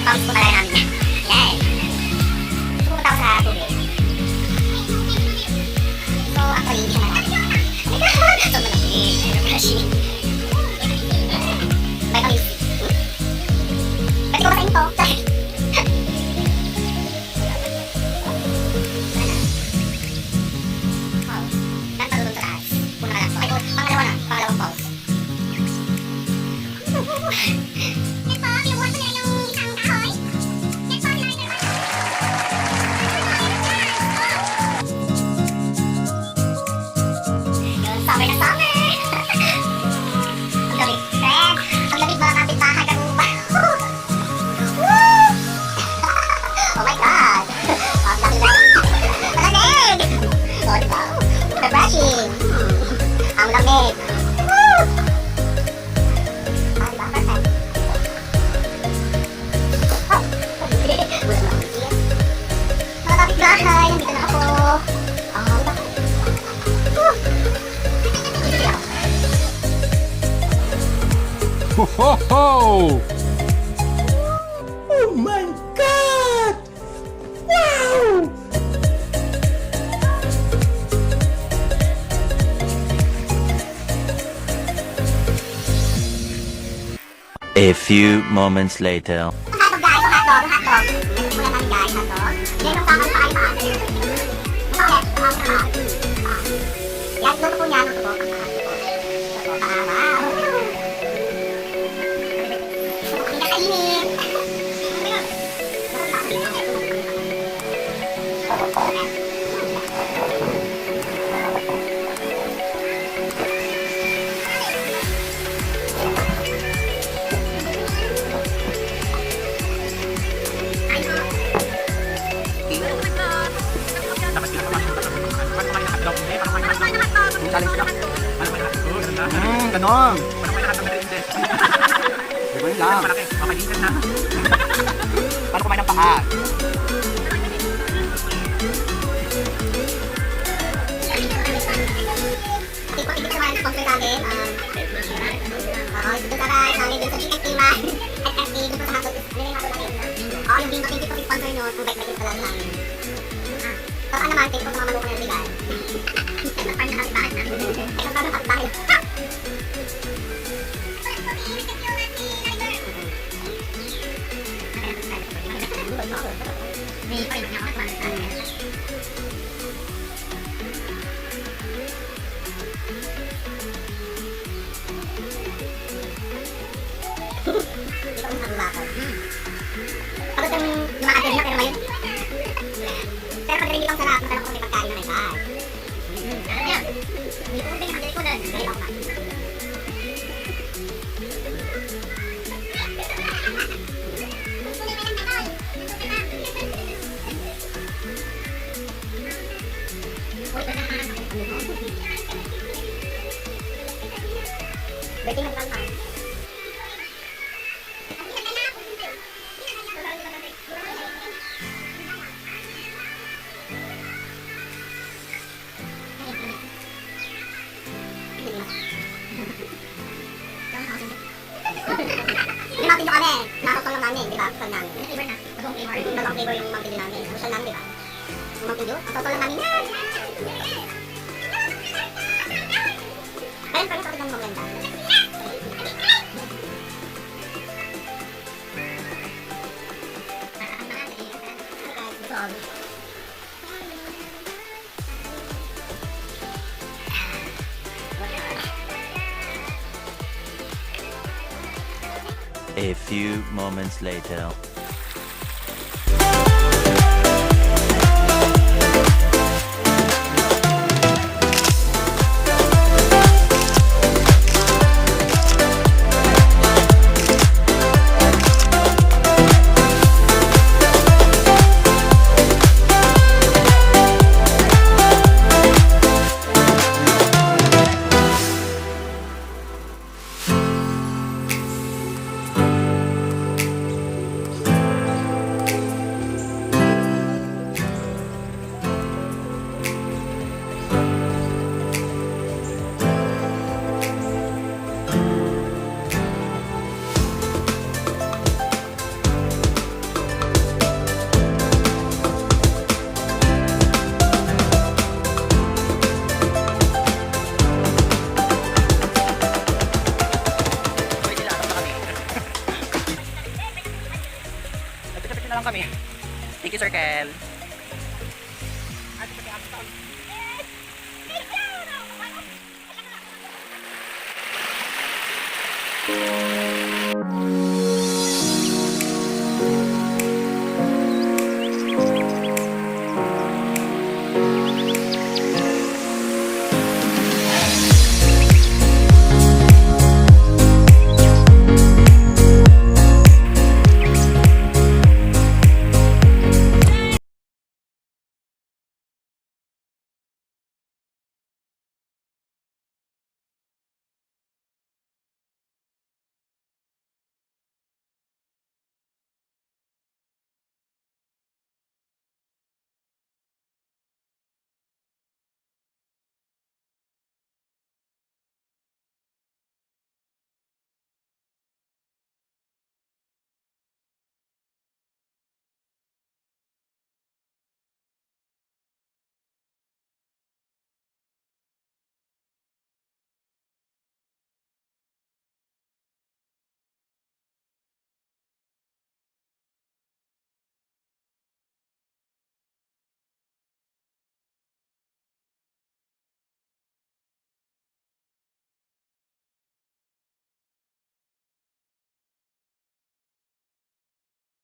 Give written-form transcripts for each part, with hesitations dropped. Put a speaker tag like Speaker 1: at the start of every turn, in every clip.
Speaker 1: pumps po talaga namin. Yan. So, pumunta ako sa tubig. So, actually, hindi siya malaki. So, malaki. Crushing. May kami. Pwede ko basahin to. Ang lamig. Woo! Ah, diba? Perfect. Oh! Wala na akong siya. Mga kapitbahay, nandito na ako. Diba? Woo! Hindi ako.
Speaker 2: Ho ho ho! Oh my God! Wow!
Speaker 3: A few moments later.
Speaker 1: Hotdog guys, hotdog. Mula namin guys, hotdog. Yan yung kakal pa kayo pa. Yan, luto po niya, luto po. Wow. Hindi ka kainit.
Speaker 4: Ganon. Diba yun lang. Paano kumain ng paa?
Speaker 1: Ipag-ibig naman, sponsor namin. Dito taray, namin din sa GFT man. FFT, dito sa hotdog. Yung bingo, thank you po sa sponsor nyo. Kung bait-bait pala namin. Saan naman, thank you po sa mga maluko na bigay. Nagparin na kami bakit na. Nagparin na kami bakit. Pagod yung lumakad niya, pero ngayon. Pero pag rin itong sarap, masarap ko may pagkain na may kain. Ano yan? Hindi ko din, hindi ko din. Hindi ako na. Berarti nagpang pa. Limatin nyo kami. Nakasal lang namin, di ba? Kasal namin. Flavor na. Bagong flavor. Bagong flavor yung Mountain Dew namin. Gusto namin, di ba? Yung Mountain Dew, ang sasal lang namin yan. Ayun, parang sa akin ang maganda.
Speaker 3: A few moments later.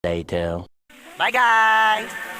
Speaker 3: Later.
Speaker 4: Bye guys!